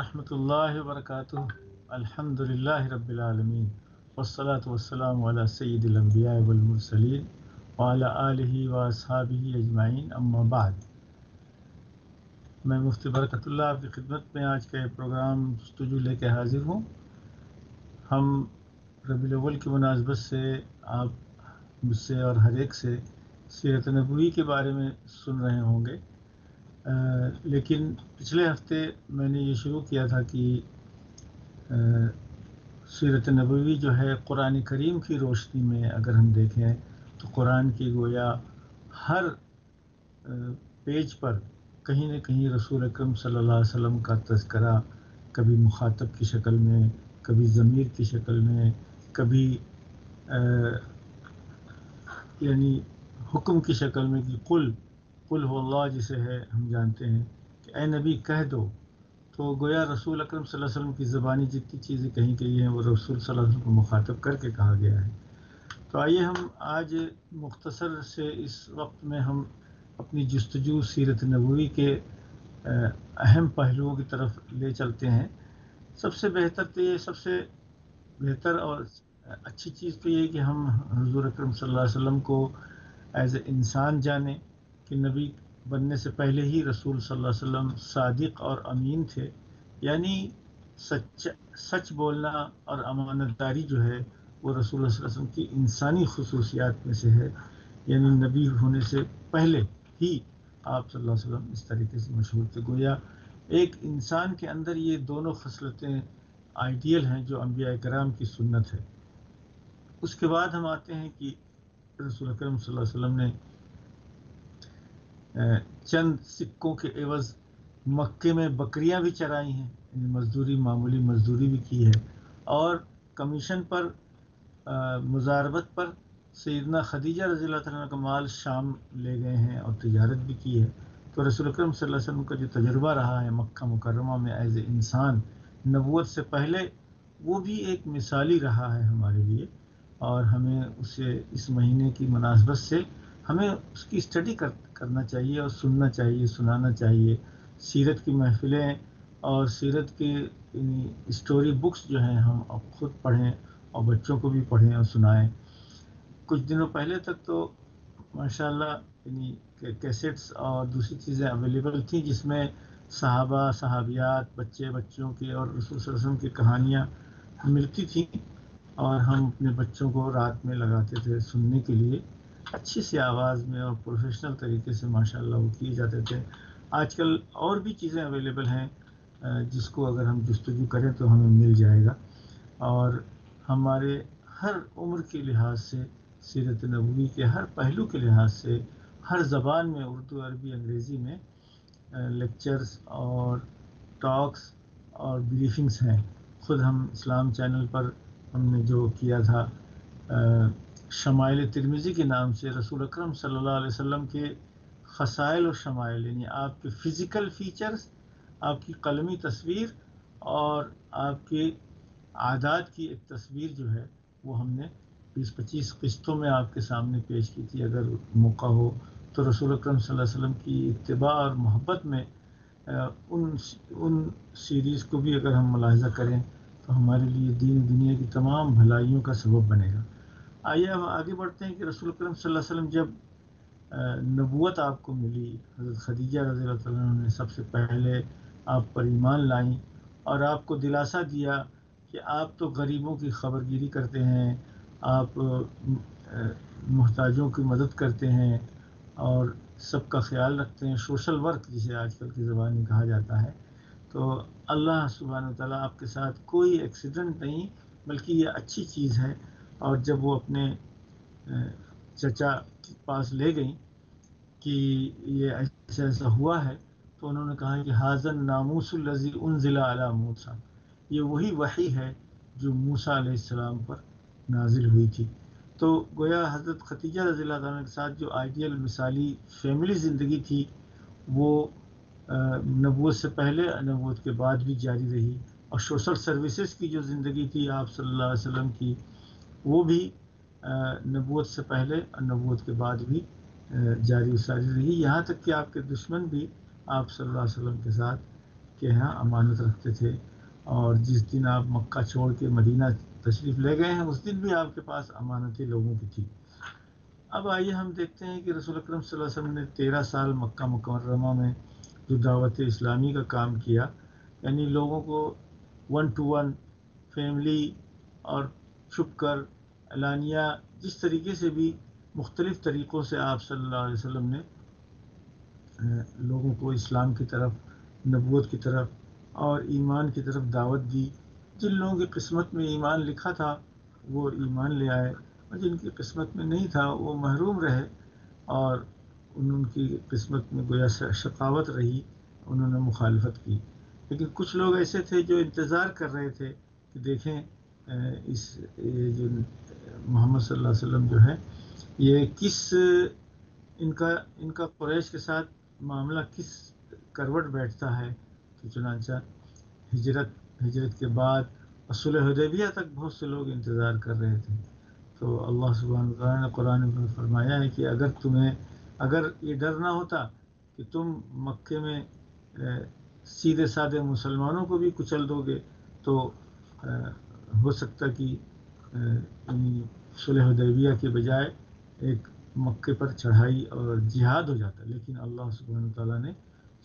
ورحمۃ اللہ وبرکاتہ. الحمد للہ رب العالمین والصلاة والسلام علی سید الانبیاء والمرسلین وعلی آلہ واصحابہ اجمعین. اما بعد، میں مفتی برکت اللہ آپ کی خدمت میں آج کا یہ پروگرام جستجو لے کے حاضر ہوں. ہم ربیع الاول کی مناسبت سے آپ مجھ سے اور ہر ایک سے سیرت نبوی کے بارے میں سن رہے ہوں گے، لیکن پچھلے ہفتے میں نے یہ شروع کیا تھا کہ سیرت نبوی جو ہے قرآن کریم کی روشنی میں اگر ہم دیکھیں تو قرآن کی گویا ہر پیج پر کہیں نہ کہیں رسول اکرم صلی اللہ علیہ وسلم کا تذکرہ، کبھی مخاطب کی شکل میں، کبھی ضمیر کی شکل میں، کبھی یعنی حکم کی شکل میں کہ قل هو اللہ، جسے ہے ہم جانتے ہیں کہ اے نبی کہہ دو. تو گویا رسول اکرم صلی اللہ علیہ وسلم کی زبانی جتنی چیزیں کہیں گئی ہیں وہ رسول صلی اللہ علیہ وسلم کو مخاطب کر کے کہا گیا ہے. تو آئیے ہم آج مختصر سے اس وقت میں ہم اپنی جستجو سیرت نبوی کے اہم پہلوؤں کی طرف لے چلتے ہیں. سب سے بہتر اور اچھی چیز تو یہ کہ ہم حضور اکرم صلی اللہ علیہ وسلم کو ایز اے انسان جانیں کہ نبی بننے سے پہلے ہی رسول صلی اللہ علیہ وسلم صادق اور امین تھے، یعنی سچ بولنا اور امانت داری جو ہے وہ رسول اللہ صلی اللہ علیہ وسلم کی انسانی خصوصیات میں سے ہے. یعنی نبی ہونے سے پہلے ہی آپ صلی اللہ علیہ وسلم اس طریقے سے مشہور تھے. گویا ایک انسان کے اندر یہ دونوں خصلتیں آئیڈیل ہیں جو انبیاء کرام کی سنت ہے. اس کے بعد ہم آتے ہیں کہ رسول اکرم صلی اللہ علیہ وسلم نے چند سکوں کے عوض مکے میں بکریاں بھی چرائی ہیں، یعنی مزدوری، معمولی مزدوری بھی کی ہے، اور کمیشن پر مزاربت پر سیدنا خدیجہ رضی اللہ تعالیٰ عنہ کا مال شام لے گئے ہیں اور تجارت بھی کی ہے. تو رسول اکرم صلی اللہ علیہ وسلم کا جو تجربہ رہا ہے مکہ مکرمہ میں ایز اے انسان نبوت سے پہلے، وہ بھی ایک مثالی رہا ہے ہمارے لیے، اور ہمیں اسے اس مہینے کی مناسبت سے ہمیں اس کی اسٹڈی کرنا چاہیے اور سننا چاہیے، سنانا چاہیے. سیرت کی محفلیں اور سیرت کی اسٹوری بکس جو ہیں ہم اب خود پڑھیں اور بچوں کو بھی پڑھیں اور سنائیں. کچھ دنوں پہلے تک تو ماشاءاللہ یعنی کیسٹس اور دوسری چیزیں اویلیبل تھیں جس میں صحابہ، صحابیات، بچوں کی اور رسول صلی اللہ علیہ وسلم کی کہانیاں ملتی تھیں، اور ہم اپنے بچوں کو رات میں لگاتے تھے سننے کے لیے. اچھی سی آواز میں اور پروفیشنل طریقے سے ماشاءاللہ وہ کیے جاتے تھے. آج کل اور بھی چیزیں اویلیبل ہیں جس کو اگر ہم جستجو کریں تو ہمیں مل جائے گا، اور ہمارے ہر عمر کے لحاظ سے، سیرت نبوی کے ہر پہلو کے لحاظ سے، ہر زبان میں، اردو، عربی، انگریزی میں لیکچرز اور ٹاکس اور بریفنگز ہیں. خود ہم اسلام چینل پر ہم نے جو کیا تھا شمائل ترمذی کے نام سے، رسول اکرم صلی اللہ علیہ وسلم کے خصائل و شمائل، یعنی آپ کے فزیکل فیچرز، آپ کی قلمی تصویر اور آپ کے عادات کی ایک تصویر جو ہے وہ ہم نے 20-25 قسطوں میں آپ کے سامنے پیش کی تھی. اگر موقع ہو تو رسول اکرم صلی اللہ علیہ وسلم کی اتباع اور محبت میں ان سیریز کو بھی اگر ہم ملاحظہ کریں تو ہمارے لیے دین دنیا کی تمام بھلائیوں کا سبب بنے گا. آئیے ہم آگے بڑھتے ہیں کہ رسول اکرم صلی اللہ علیہ وسلم جب نبوت آپ کو ملی، حضرت خدیجہ رضی اللہ عنہ نے سب سے پہلے آپ پر ایمان لائیں اور آپ کو دلاسا دیا کہ آپ تو غریبوں کی خبرگیری کرتے ہیں، آپ محتاجوں کی مدد کرتے ہیں اور سب کا خیال رکھتے ہیں، سوشل ورک جسے آج کل کی زبان میں کہا جاتا ہے. تو اللہ سبحانہ وتعالیٰ آپ کے ساتھ کوئی ایکسیڈنٹ نہیں بلکہ یہ اچھی چیز ہے. اور جب وہ اپنے چچا کے پاس لے گئیں کہ یہ ایسا ہوا ہے، تو انہوں نے کہا کہ ھذا الناموس الذی انزل علی موسیٰ، یہ وہی وحی ہے جو موسیٰ علیہ السلام پر نازل ہوئی تھی. تو گویا حضرت خدیجہ رضی اللہ عنہ کے ساتھ جو آئیڈیل مثالی فیملی زندگی تھی وہ نبوت سے پہلے، نبوت کے بعد بھی جاری رہی، اور سوشل سروسز کی جو زندگی تھی آپ صلی اللہ علیہ وسلم کی، وہ بھی نبوت سے پہلے اور نبوت کے بعد بھی جاری و ساری رہی، یہاں تک کہ آپ کے دشمن بھی آپ صلی اللہ علیہ وسلم کے ساتھ کے یہاں امانت رکھتے تھے، اور جس دن آپ مکہ چھوڑ کے مدینہ تشریف لے گئے ہیں اس دن بھی آپ کے پاس امانتیں لوگوں کی تھی۔ اب آئیے ہم دیکھتے ہیں کہ رسول اکرم صلی اللہ علیہ وسلم نے 13 سال مکہ مکرمہ میں جو دعوت اسلامی کا کام کیا، یعنی لوگوں کو 1 to 1 فیملی اور چھپ کر اعلانیہ جس طریقے سے بھی مختلف طریقوں سے آپ صلی اللہ علیہ وسلم نے لوگوں کو اسلام کی طرف، نبوت کی طرف اور ایمان کی طرف دعوت دی۔ جن لوگوں کی قسمت میں ایمان لکھا تھا وہ ایمان لے آئے، اور جن کی قسمت میں نہیں تھا وہ محروم رہے، اور ان کی قسمت میں گویا شقاوت رہی، انہوں نے مخالفت کی۔ لیکن کچھ لوگ ایسے تھے جو انتظار کر رہے تھے کہ دیکھیں یہ جو محمد صلی اللہ علیہ وسلم جو ہے یہ کس ان کا قریش کے ساتھ معاملہ کس کروٹ بیٹھتا ہے۔ تو چنانچہ ہجرت کے بعد صلح حدیبیہ تک بہت سے لوگ انتظار کر رہے تھے۔ تو اللہ سبحانہ وتعالیٰ نے قرآن میں فرمایا ہے کہ اگر یہ ڈر نہ ہوتا کہ تم مکے میں سیدھے سادے مسلمانوں کو بھی کچل دو گے تو ہو سکتا کہ صلح حدیبیہ کے بجائے ایک مکے پر چڑھائی اور جہاد ہو جاتا، لیکن اللہ سبحانہ وتعالیٰ نے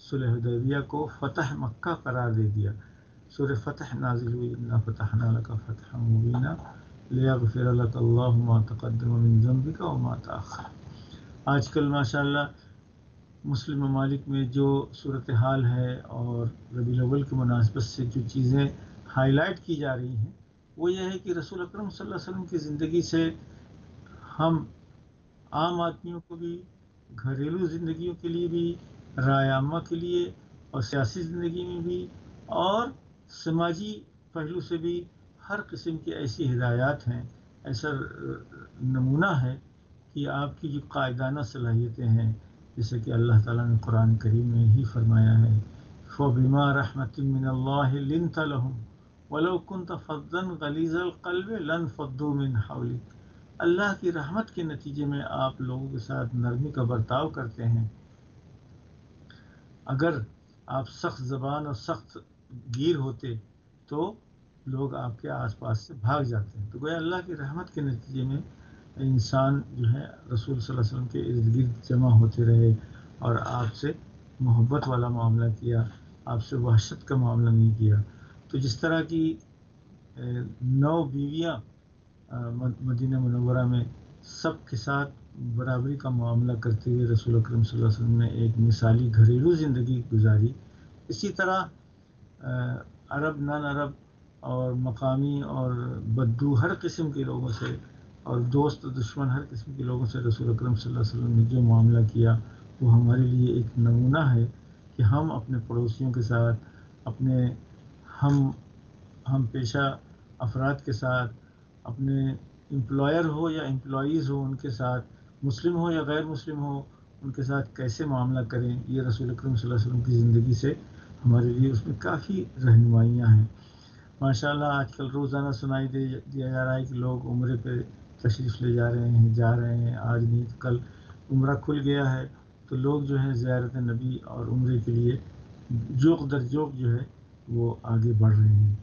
صلح حدیبیہ کو فتح مکہ قرار دے دیا۔ سورہ فتح نازل ہوئی، انا فتحنا لک فتحا مبینا لیغفر لک اللہ ما تقدم من ذنبک وما تأخر۔ آج کل ماشاءاللہ مسلم ممالک میں جو صورتحال ہے اور ربیع الاول کی مناسبت سے جو چیزیں ہائی لائٹ کی جا رہی ہیں وہ یہ ہے کہ رسول اکرم صلی اللہ علیہ وسلم کی زندگی سے ہم عام آدمیوں کو بھی، گھریلو زندگیوں کے لیے بھی، رائے عامہ کے لیے اور سیاسی زندگی میں بھی اور سماجی پہلو سے بھی ہر قسم کی ایسی ہدایات ہیں، ایسا نمونہ ہے کہ آپ کی جو قائدانہ صلاحیتیں ہیں، جیسے کہ اللہ تعالیٰ نے قرآن کریم میں ہی فرمایا ہے فَبِمَا رَحْمَةٍ مِّنَ اللَّهِ لِنْتَ لَهُمْ وَلَوْ كُنْتَ فَظًّا غَلِيظَ الْقَلْبِ لَانفَضُّوا مِنْ حَوْلِكَ۔ اللہ کی رحمت کے نتیجے میں آپ لوگوں کے ساتھ نرمی کا برتاؤ کرتے ہیں۔ اگر آپ سخت زبان اور سخت گیر ہوتے تو لوگ آپ کے آس پاس سے بھاگ جاتے ہیں۔ تو گویا اللہ کی رحمت کے نتیجے میں انسان جو ہے رسول صلی اللہ علیہ وسلم کے ارد گرد جمع ہوتے رہے اور آپ سے محبت والا معاملہ کیا، آپ سے وحشت کا معاملہ نہیں کیا۔ تو جس طرح کی 9 بیویاں مدینہ منورہ میں سب کے ساتھ برابری کا معاملہ کرتے ہوئے رسول اکرم صلی اللہ علیہ وسلم نے ایک مثالی گھریلو زندگی گزاری، اسی طرح عرب نان عرب اور مقامی اور بدو ہر قسم کے لوگوں سے اور دوست دشمن ہر قسم کے لوگوں سے رسول اکرم صلی اللہ علیہ وسلم نے جو معاملہ کیا وہ ہمارے لیے ایک نمونہ ہے کہ ہم اپنے پڑوسیوں کے ساتھ، اپنے ہم پیشہ افراد کے ساتھ، اپنے امپلائر ہو یا امپلائیز ہو ان کے ساتھ، مسلم ہو یا غیر مسلم ہو ان کے ساتھ کیسے معاملہ کریں، یہ رسول اکرم صلی اللہ علیہ وسلم کی زندگی سے ہمارے لیے اس میں کافی رہنمائیاں ہیں۔ ماشاءاللہ آج کل روزانہ سنائی دیا جا رہا ہے کہ لوگ عمرے پہ تشریف لے جا رہے ہیں، آج نہیں تو کل عمرہ کھل گیا ہے، تو لوگ جو ہے زیارت نبی اور عمرے کے لیے جوق در جوق جو ہے وہ آگے بڑھ رہے ہیں۔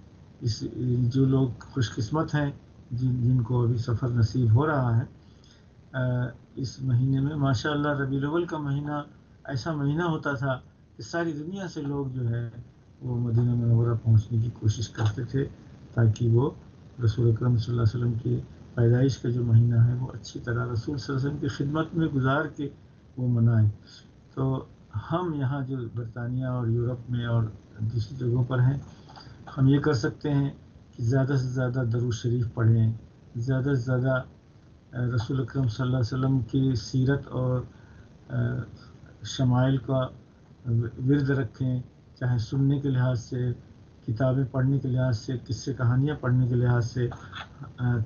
جو لوگ خوش قسمت ہیں جن کو ابھی سفر نصیب ہو رہا ہے اس مہینے میں، ماشاءاللہ ربیع الاول کا مہینہ ایسا مہینہ ہوتا تھا کہ ساری دنیا سے لوگ جو ہے وہ مدینہ منورہ پہنچنے کی کوشش کرتے تھے تاکہ وہ رسول اکرم صلی اللہ علیہ وسلم کی پیدائش کا جو مہینہ ہے وہ اچھی طرح رسول صلی اللہ علیہ وسلم کی خدمت میں گزار کے وہ منائیں۔ تو ہم یہاں جو برطانیہ اور یورپ میں اور دوسری جگہوں پر ہیں، ہم یہ کر سکتے ہیں کہ زیادہ سے زیادہ درود شریف پڑھیں، زیادہ سے زیادہ رسول اکرم صلی اللہ علیہ وسلم کی سیرت اور شمائل کا ورد رکھیں، چاہے سننے کے لحاظ سے، کتابیں پڑھنے کے لحاظ سے، قصے کہانیاں پڑھنے کے لحاظ سے،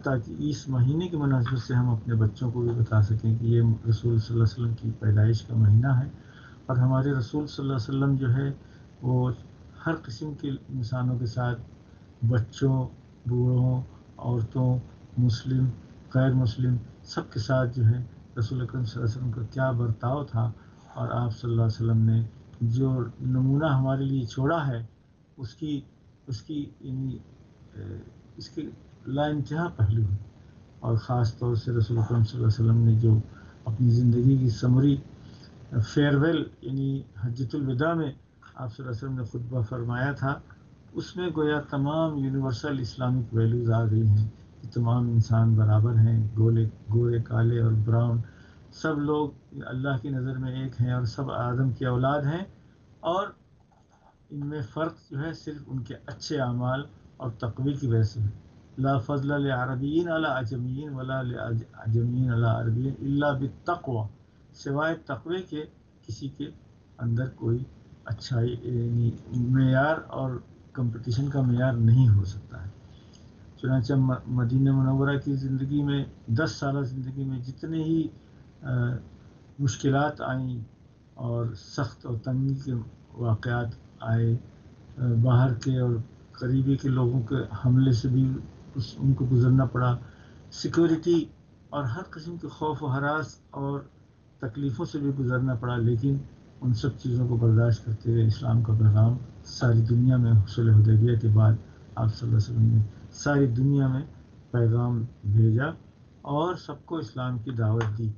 تاکہ اس مہینے کی مناسبت سے ہم اپنے بچوں کو بھی بتا سکیں کہ یہ رسول صلی اللہ علیہ وسلم کی پیدائش کا مہینہ ہے، اور ہمارے رسول صلی اللہ علیہ وسلم جو ہے وہ ہر قسم کے انسانوں کے ساتھ، بچوں، بوڑھوں، عورتوں، مسلم، غیر مسلم، سب کے ساتھ جو ہے رسول اکرم صلی اللہ علیہ وسلم کا کیا برتاؤ تھا، اور آپ صلی اللہ علیہ وسلم نے جو نمونہ ہمارے لیے چھوڑا ہے اس کی یعنی اس کے لا انتہا پہلو ہے. اور خاص طور سے رسول اکرم صلی اللہ علیہ وسلم نے جو اپنی زندگی کی سمری فیئرویل یعنی حجۃ الوداع میں آپ صلی اللہ علیہ وسلم نے خطبہ فرمایا تھا، اس میں گویا تمام یونیورسل اسلامک ویلیوز آ گئی ہیں کہ تمام انسان برابر ہیں، گورے کالے اور براؤن، سب لوگ اللہ کی نظر میں ایک ہیں اور سب آدم کی اولاد ہیں، اور ان میں فرق جو ہے صرف ان کے اچھے اعمال اور تقوی کی وجہ سے ہے. لا فضل لعربین علی عجمین ولا لعجمین علی عربین الا بالتقوی، سوائے تقوی کے کسی کے اندر کوئی اچھائی یعنی معیار اور کمپٹیشن کا معیار نہیں ہو سکتا ہے. چنانچہ مدینہ منورہ کی زندگی میں 10 سالہ زندگی میں جتنے ہی مشکلات آئیں اور سخت اور تنگی کے واقعات آئے، باہر کے اور قریبی کے لوگوں کے حملے سے بھی ان کو گزرنا پڑا، سیکورٹی اور ہر قسم کے خوف و ہراس اور تکلیفوں سے بھی گزرنا پڑا، لیکن ان سب چیزوں کو برداشت کرتے ہوئے اسلام کا پیغام ساری دنیا میں صلح حدیبیہ کے بعد آپ صلی اللہ علیہ وسلم نے ساری دنیا میں پیغام بھیجا اور سب کو اسلام کی دعوت دی.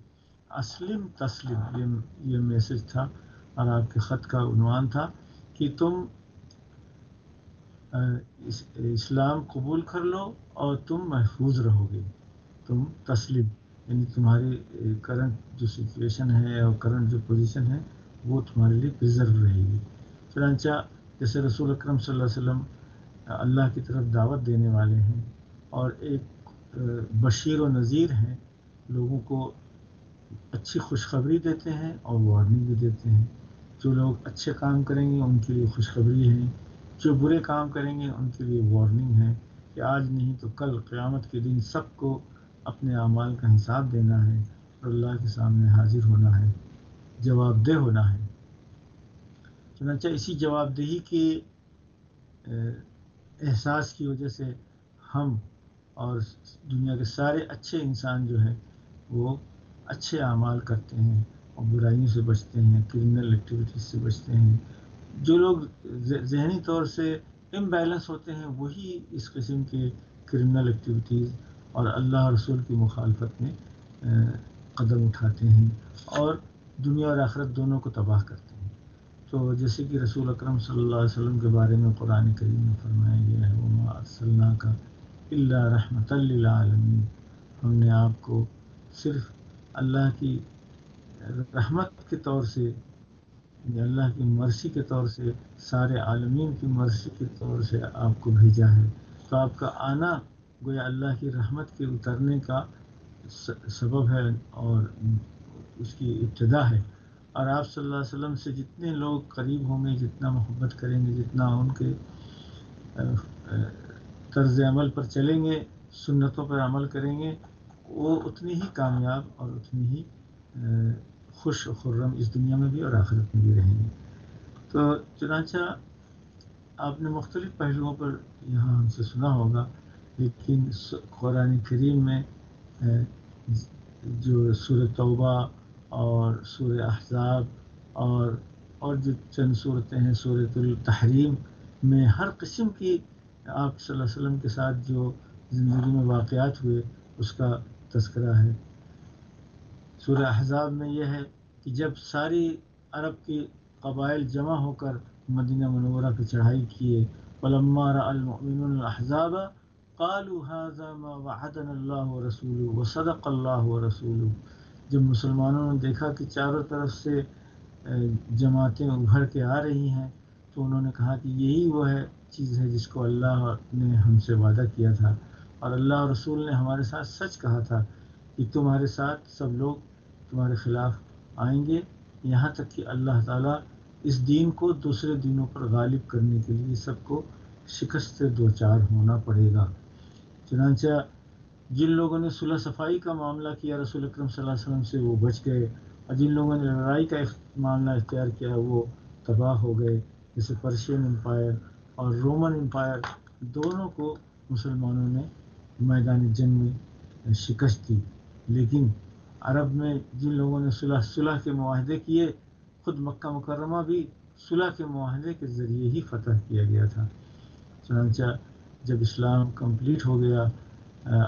اسلم تسلم یہ میسج تھا، اور آپ کے خط کا عنوان تھا کہ تم اسلام قبول کر لو اور تم محفوظ رہو گے. تم تسلیم یعنی تمہاری کرنٹ جو سچویشن ہے اور کرنٹ جو پوزیشن ہے وہ تمہارے لیے پریزرو رہے گی. چنانچہ جیسے رسول اکرم صلی اللہ علیہ وسلم اللہ کی طرف دعوت دینے والے ہیں اور ایک بشیر و نذیر ہیں، لوگوں کو اچھی خوشخبری دیتے ہیں اور وارننگ بھی دیتے ہیں. جو لوگ اچھے کام کریں گے ان کے لیے خوشخبری ہے، جو برے کام کریں گے ان کے لیے وارننگ ہے کہ آج نہیں تو کل قیامت کے دن سب کو اپنے اعمال کا حساب دینا ہے اور اللہ کے سامنے حاضر ہونا ہے، جواب دہ ہونا ہے. چنانچہ اسی جواب دہی کے احساس کی وجہ سے ہم اور دنیا کے سارے اچھے انسان جو ہیں وہ اچھے اعمال کرتے ہیں اور برائیوں سے بچتے ہیں، کرمنل ایکٹیویٹیز سے بچتے ہیں. جو لوگ ذہنی طور سے امبیلنس ہوتے ہیں وہی اس قسم کے کرمنل ایکٹیویٹیز اور اللہ رسول کی مخالفت میں قدم اٹھاتے ہیں اور دنیا اور آخرت دونوں کو تباہ کرتے ہیں. تو جیسے کہ رسول اکرم صلی اللہ علیہ وسلم کے بارے میں قرآن کریم میں فرمایا گیا ہے وما ارسلناک الا رحمۃ للعالمین، ہم نے آپ کو صرف اللہ کی رحمت کے طور سے، اللہ کی مرضی کے طور سے، سارے عالمین کی مرضی کے طور سے آپ کو بھیجا ہے. تو آپ کا آنا گویا اللہ کی رحمت کے اترنے کا سبب ہے اور اس کی ابتدا ہے. اور آپ صلی اللہ علیہ وسلم سے جتنے لوگ قریب ہوں گے، جتنا محبت کریں گے، جتنا ان کے طرز عمل پر چلیں گے، سنتوں پر عمل کریں گے، وہ اتنی ہی کامیاب اور اتنی ہی خوش و خرم اس دنیا میں بھی اور آخرت میں بھی رہیں گے. تو چنانچہ آپ نے مختلف پہلوؤں پر یہاں ہم سے سنا ہوگا، لیکن قرآن کریم میں جو سورہ توبہ اور سورہ احزاب اور جو چند صورتیں ہیں سورۃ التحریم میں ہر قسم کی آپ صلی اللہ علیہ وسلم کے ساتھ جو زندگی میں واقعات ہوئے اس کا تذکرہ ہے. سورہ احزاب میں یہ ہے کہ جب ساری عرب کے قبائل جمع ہو کر مدینہ منورہ پہ چڑھائی کیے، فلما رأى المؤمنون الاحزاب قالوا هذا ما وعدنا الله ورسوله وصدق الله ورسوله، جب مسلمانوں نے دیکھا کہ چاروں طرف سے جماعتیں ابھر کے آ رہی ہیں تو انہوں نے کہا کہ یہی وہ ہے چیز ہے جس کو اللہ نے ہم سے وعدہ کیا تھا اور اللہ اور رسول نے ہمارے ساتھ سچ کہا تھا کہ تمہارے ساتھ سب لوگ تمہارے خلاف آئیں گے، یہاں تک کہ اللہ تعالیٰ اس دین کو دوسرے دینوں پر غالب کرنے کے لیے سب کو شکست سے دوچار ہونا پڑے گا. چنانچہ جن لوگوں نے صلح صفائی کا معاملہ کیا رسول اکرم صلی اللہ علیہ وسلم سے وہ بچ گئے، اور جن لوگوں نے لڑائی کا معاملہ اختیار کیا وہ تباہ ہو گئے. جیسے پرشین امپائر اور رومن امپائر دونوں کو مسلمانوں نے میدان جنگ میں شکست دی. لیکن عرب میں جن لوگوں نے صلح کے معاہدے کیے، خود مکہ مکرمہ بھی صلح کے معاہدے کے ذریعے ہی فتح کیا گیا تھا۔ چنانچہ جب اسلام کمپلیٹ ہو گیا،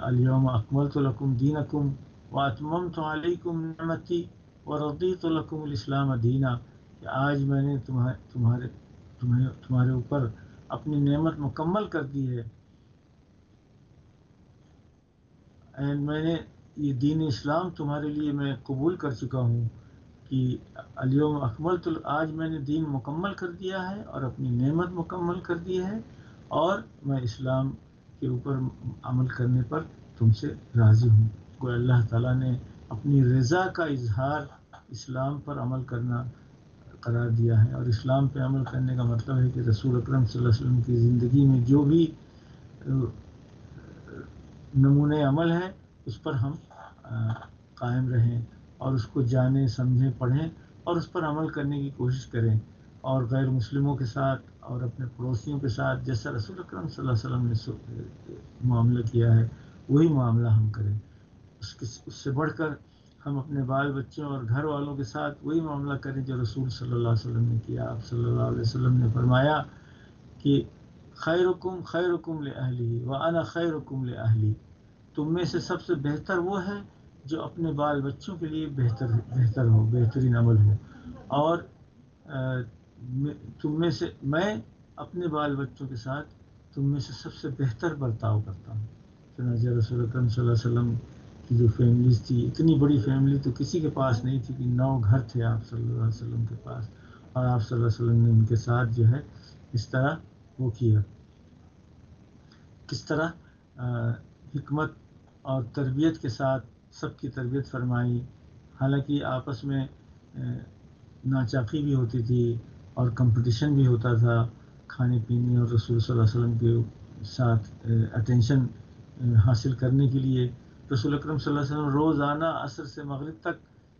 الیوم اکملت لکم دینکم واتممت علیکم نعمتی ورضیت لکم الاسلام دینا، کہ آج میں نے تمہارے اوپر اپنی نعمت مکمل کر دی ہے، اینڈ میں نے یہ دین اسلام تمہارے لیے میں قبول کر چکا ہوں، کہ الیوم اکملت، آج میں نے دین مکمل کر دیا ہے اور اپنی نعمت مکمل کر دی ہے، اور میں اسلام کے اوپر عمل کرنے پر تم سے راضی ہوں۔ کوئی اللہ تعالیٰ نے اپنی رضا کا اظہار اسلام پر عمل کرنا قرار دیا ہے، اور اسلام پہ عمل کرنے کا مطلب ہے کہ رسول اکرم صلی اللہ علیہ وسلم کی زندگی میں جو بھی نمونے عمل ہے اس پر ہم قائم رہیں، اور اس کو جانیں، سمجھیں، پڑھیں، اور اس پر عمل کرنے کی کوشش کریں، اور غیر مسلموں کے ساتھ اور اپنے پڑوسیوں کے ساتھ جیسا رسول اکرم صلی اللہ علیہ وسلم نے معاملہ کیا ہے وہی معاملہ ہم کریں۔ اس سے بڑھ کر ہم اپنے بال بچوں اور گھر والوں کے ساتھ وہی معاملہ کریں جو رسول صلی اللہ علیہ وسلم نے کیا۔ آپ صلی اللہ علیہ وسلم نے فرمایا کہ خیرکم خیرکم لأہلہ وانا خیرکم لأہلی، تم میں سے سب سے بہتر وہ ہے جو اپنے بال بچوں کے لیے بہتر ہو، بہترین عمل ہو، اور تم میں سے میں اپنے بال بچوں کے ساتھ تم میں سے سب سے بہتر برتاؤ کرتا ہوں۔ چنانچہ رسول اکرم صلی اللہ علیہ وسلم کی جو فیملیز تھی، اتنی بڑی فیملی تو کسی کے پاس نہیں تھی، کہ 9 گھر تھے آپ صلی اللہ علیہ وسلم کے پاس، اور آپ صلی اللہ علیہ وسلم نے ان کے ساتھ جو ہے اس طرح وہ کیا، کس طرح حکمت اور تربیت کے ساتھ سب کی تربیت فرمائی۔ حالانکہ آپس میں ناچاقی بھی ہوتی تھی اور کمپٹیشن بھی ہوتا تھا کھانے پینے اور رسول صلی اللہ علیہ وسلم کے ساتھ اٹینشن حاصل کرنے کے لیے، رسول اکرم صلی اللہ علیہ وسلم روزانہ عصر سے مغرب تک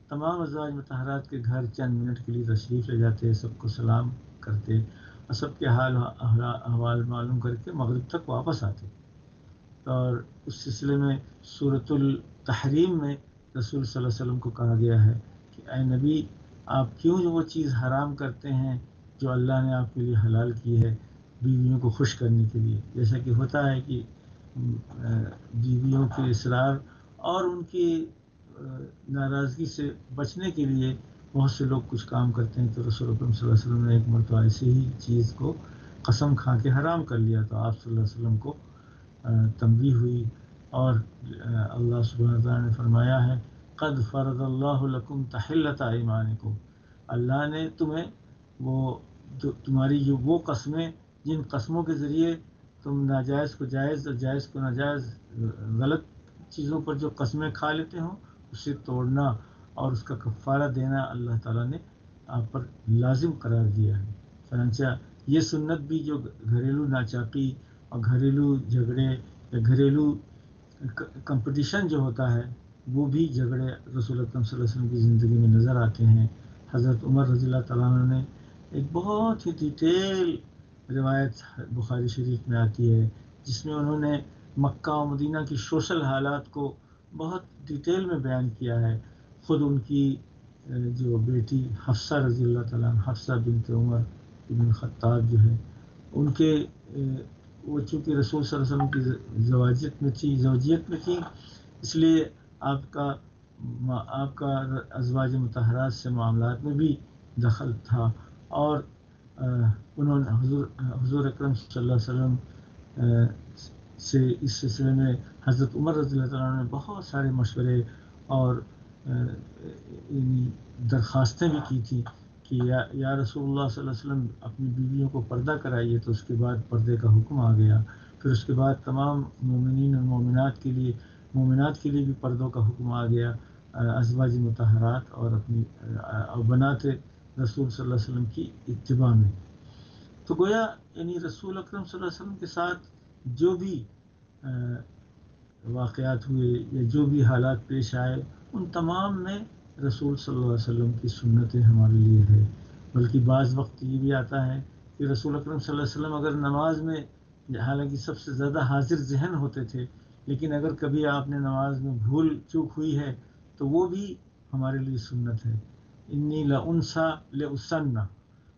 تمام ازواج مطہرات کے گھر چند منٹ کے لیے تشریف لے جاتے، سب کو سلام کرتے اور سب کے حال احوال معلوم کر کے مغرب تک واپس آتے۔ اور اس سلسلے میں سورۃ التحریم میں رسول صلی اللہ علیہ وسلم کو کہا گیا ہے کہ اے نبی، آپ کیوں وہ چیز حرام کرتے ہیں جو اللہ نے آپ کے لیے حلال کی ہے بیویوں کو خوش کرنے کے لیے؟ جیسا کہ ہوتا ہے کہ بیویوں کے اصرار اور ان کی ناراضگی سے بچنے کے لیے بہت سے لوگ کچھ کام کرتے ہیں، تو رسول اکرم صلی اللہ علیہ وسلم نے ایک مرتبہ ایسی ہی چیز کو قسم کھا کے حرام کر لیا، تو آپ صلی اللہ علیہ وسلم کو تنبیہ ہوئی، اور اللہ سبحانہ وتعالیٰ نے فرمایا ہے قد فرض اللہ لکم تحلۃ ایمانکم، اللہ نے تمہیں تمہاری جو وہ قسمیں جن قسموں کے ذریعے تم ناجائز کو جائز اور جائز کو ناجائز غلط چیزوں پر جو قسمیں کھا لیتے ہو اسے توڑنا اور اس کا کفارہ دینا اللہ تعالیٰ نے آپ پر لازم قرار دیا ہے۔ چنانچہ یہ سنت بھی جو گھریلو ناچاقی اور گھریلو جھگڑے یا گھریلو کمپٹیشن جو ہوتا ہے وہ بھی جھگڑے رسول اکرم صلی اللہ علیہ وسلم کی زندگی میں نظر آتے ہیں۔ حضرت عمر رضی اللہ تعالیٰ عنہ نے ایک بہت ہی ڈیٹیل روایت بخاری شریف میں آتی ہے جس میں انہوں نے مکہ و مدینہ کی سوشل حالات کو بہت ڈیٹیل میں بیان کیا ہے۔ خود ان کی جو بیٹی حفصہ رضی اللہ تعالیٰ عنہ، حفصہ بنت عمر بن خطاب جو ہے، ان کے وہ چونکہ رسول صلی اللہ علیہ وسلم کی زوجیت میں تھی، اس لیے آپ کا ازواج مطہرات سے معاملات میں بھی دخل تھا، اور انہوں نے حضور اکرم صلی اللہ علیہ وسلم سے اس سلسلے میں حضرت عمر رضی اللہ تعالیٰ نے بہت سارے مشورے اور درخواستیں بھی کی تھی کہ یا رسول اللہ صلی اللہ علیہ وسلم اپنی بیویوں کو پردہ کرائیے، تو اس کے بعد پردے کا حکم آ گیا۔ پھر اس کے بعد تمام مومنین اور مومنات کے لیے بھی پردوں کا حکم آ گیا، ازواج مطہرات اور بنات رسول صلی اللہ علیہ وسلم کی اتباع میں۔ تو گویا یعنی رسول اکرم صلی اللہ علیہ وسلم کے ساتھ جو بھی واقعات ہوئے یا جو بھی حالات پیش آئے، ان تمام میں رسول صلی اللہ علیہ وسلم کی سنتیں ہمارے لیے ہے۔ بلکہ بعض وقت یہ بھی آتا ہے کہ رسول اکرم صلی اللہ علیہ وسلم اگر نماز میں حالانکہ سب سے زیادہ حاضر ذہن ہوتے تھے، لیکن اگر کبھی آپ نے نماز میں بھول چوک ہوئی ہے تو وہ بھی ہمارے لیے سنت ہے۔ انی لانسا لاسنہ،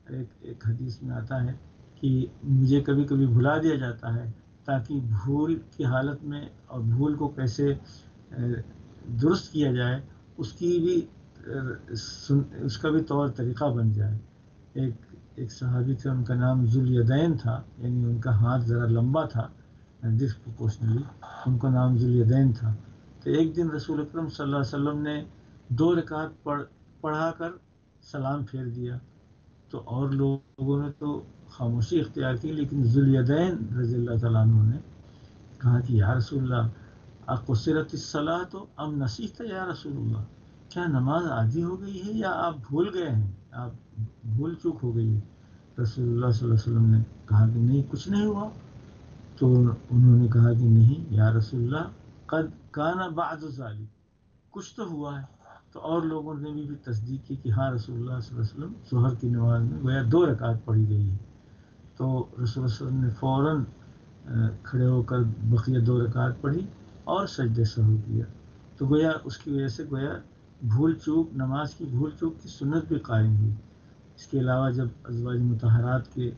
ایک حدیث میں آتا ہے کہ مجھے کبھی کبھی بھلا دیا جاتا ہے تاکہ بھول کی حالت میں اور بھول کو کیسے درست کیا جائے اس کی بھی اس کا بھی طور طریقہ بن جائے. ایک صحابی تھے، ان کا نام ذوالیدین تھا، یعنی ان کا ہاتھ ذرا لمبا تھا ڈسپروپورشنلی، ان کا نام ذوالیدین تھا. تو ایک دن رسول اکرم صلی اللہ علیہ وسلم نے 2 رکعت پڑھا کر سلام پھیر دیا. تو اور لوگوں نے تو خاموشی اختیار کی، لیکن ذوالیدین رضی اللہ تعالیٰ عنہ نے کہا کہ یا رسول اللہ اقصرت الصلاۃ ام نسیت یا رسول اللہ، کیا نماز آدھی ہو گئی ہے یا آپ بھول گئے ہیں، آپ بھول چوک ہو گئی ہے. رسول اللہ صلی اللہ علیہ وسلم نے کہا کہ نہیں، کچھ نہیں ہوا. تو انہوں نے کہا کہ نہیں یا رسول اللہ قد کان بعد ذلک، کچھ تو ہوا ہے. تو اور لوگوں نے بھی تصدیق کی کہ ہاں رسول اللہ صلی اللہ علیہ وسلم ظہر کی نماز میں گویا 2 رکعت پڑھی گئی ہے. تو رسول اللہ صلی اللہ علیہ وسلم نے فوراً کھڑے ہو کر بقیہ 2 رکعت پڑھی اور سجدہ سہو کیا. تو گویا اس کی وجہ سے گویا بھول چوک، نماز کی بھول چوک کی سنت بھی قائم ہوئی. اس کے علاوہ جب ازواج مطہرات کے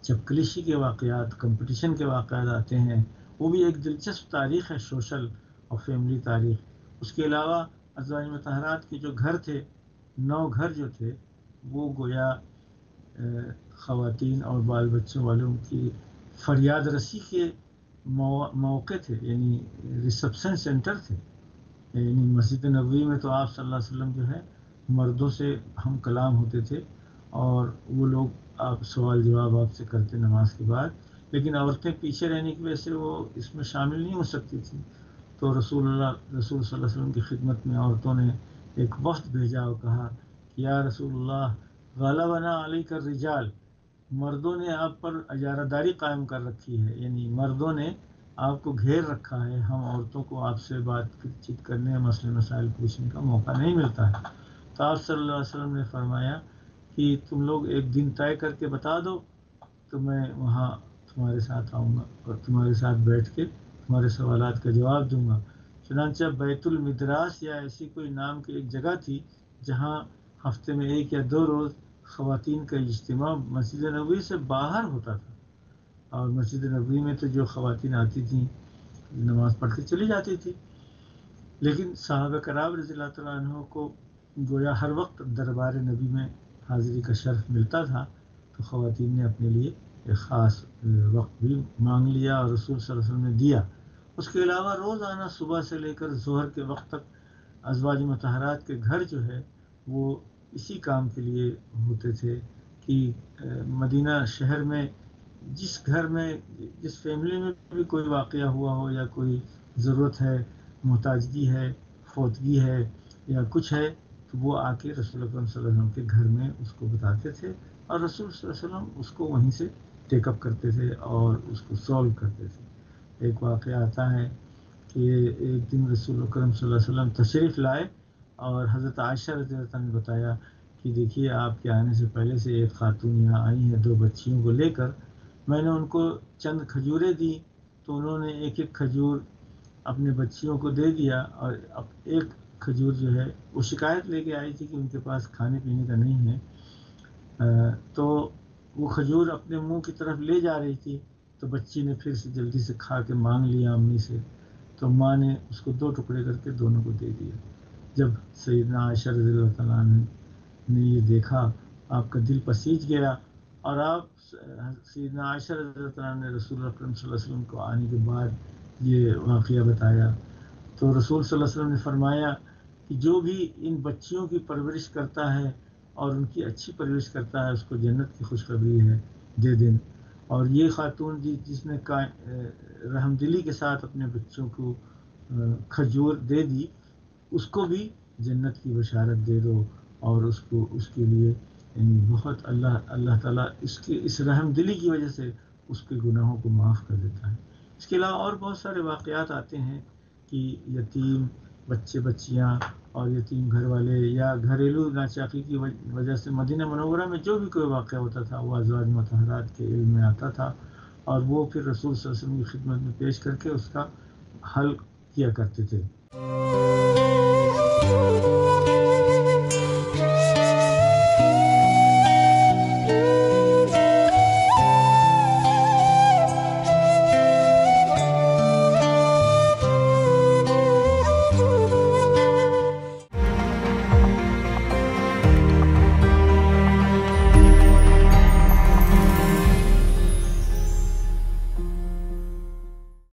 جب کلیشی کے واقعات، کمپٹیشن کے واقعات آتے ہیں، وہ بھی ایک دلچسپ تاریخ ہے، سوشل اور فیملی تاریخ. اس کے علاوہ ازواج مطہرات کے جو گھر تھے، 9 گھر جو تھے، وہ گویا خواتین اور بال بچوں والوں کی فریاد رسی کے موقع تھے، یعنی ریسپشن سینٹر تھے. یعنی مسجد نبوی میں تو آپ صلی اللہ علیہ وسلم جو ہے مردوں سے ہم کلام ہوتے تھے اور وہ لوگ آپ سوال جواب آپ سے کرتے نماز کے بعد، لیکن عورتیں پیچھے رہنے کی وجہ سے وہ اس میں شامل نہیں ہو سکتی تھیں. تو رسول صلی اللہ علیہ وسلم کی خدمت میں عورتوں نے ایک وفد بھیجا اور کہا کہ یا رسول اللہ غلبنا علیک الرجال، مردوں نے آپ پر اجارہ داری قائم کر رکھی ہے، یعنی مردوں نے آپ کو گھیر رکھا ہے، ہم عورتوں کو آپ سے بات چیت کرنے، مسئلے مسائل پوچھنے کا موقع نہیں ملتا ہے. تو آپ صلی اللہ علیہ وسلم نے فرمایا کہ تم لوگ ایک دن طے کر کے بتا دو تو میں وہاں تمہارے ساتھ آؤں گا اور تمہارے ساتھ بیٹھ کے تمہارے سوالات کا جواب دوں گا. چنانچہ بیت المدراس یا ایسی کوئی نام کی ایک جگہ تھی جہاں ہفتے میں 1 یا 2 روز خواتین کا اجتماع مسجد نبوی سے باہر ہوتا تھا. اور مسجد نبوی میں تو جو خواتین آتی تھیں نماز پڑھ کے چلی جاتی تھی، لیکن صحابہ کرام رضی اللہ تعالیٰ عنہ کو گویا ہر وقت دربار نبی میں حاضری کا شرف ملتا تھا. تو خواتین نے اپنے لیے ایک خاص وقت بھی مانگ لیا اور رسول صلی اللہ علیہ وسلم نے دیا. اس کے علاوہ روزانہ صبح سے لے کر ظہر کے وقت تک ازواج مطہرات کے گھر جو ہے وہ اسی کام کے لیے ہوتے تھے کہ مدینہ شہر میں جس گھر میں جس فیملی میں بھی کوئی واقعہ ہوا ہو یا کوئی ضرورت ہے، محتاجگی ہے، فوتگی ہے یا کچھ ہے، تو وہ آ کے رسول اکرم صلی اللہ علیہ وسلم کے گھر میں اس کو بتاتے تھے اور رسول صلی اللہ علیہ وسلم اس کو وہیں سے ٹیک اپ کرتے تھے اور اس کو سولو کرتے تھے. ایک واقعہ آتا ہے کہ ایک دن رسول اکرم صلی اللہ علیہ وسلم تشریف لائے اور حضرت عائشہ رضی اللہ عنہا نے بتایا کہ دیکھیے آپ کے آنے سے پہلے سے ایک خاتون یہاں آئی ہیں 2 بچیوں کو لے کر، میں نے ان کو چند کھجوریں دی تو انہوں نے ایک کھجور اپنے بچیوں کو دے دیا اور ایک کھجور جو ہے وہ شکایت لے کے آئی تھی کہ ان کے پاس کھانے پینے کا نہیں ہے. تو وہ کھجور اپنے منہ کی طرف لے جا رہی تھی تو بچی نے پھر سے جلدی سے کھا کے مانگ لیا امی سے، تو ماں نے اس کو 2 ٹکڑے کر کے دونوں کو دے دیا. جب سیدنا عائشہ رضی اللہ تعالیٰ عنہ نے یہ دیکھا آپ کا دل پسیج گیا اور آپ سیدنا عائشہ رضی اللہ تعالیٰ عنہ نے رسول اکرم صلی اللہ علیہ وسلم کو آنے کے بعد یہ واقعہ بتایا. تو رسول صلی اللہ علیہ وسلم نے فرمایا کہ جو بھی ان بچیوں کی پرورش کرتا ہے اور ان کی اچھی پرورش کرتا ہے اس کو جنت کی خوشخبری ہے دے دیں. اور یہ خاتون جس نے رحم دلی کے ساتھ اپنے بچوں کو کھجور دے دی، اس کو بھی جنت کی بشارت دے دو اور اس کے لیے یعنی بہت اللہ تعالیٰ اس رحم دلی کی وجہ سے اس کے گناہوں کو معاف کر دیتا ہے. اس کے علاوہ اور بہت سارے واقعات آتے ہیں کہ یتیم بچے بچیاں اور یتیم گھر والے یا گھریلو ناچاکی کی وجہ سے مدینہ منورہ میں جو بھی کوئی واقعہ ہوتا تھا وہ ازواج مطہرات کے علم میں آتا تھا اور وہ پھر رسول صلی اللہ علیہ وسلم کی خدمت میں پیش کر کے اس کا حل کیا کرتے تھے.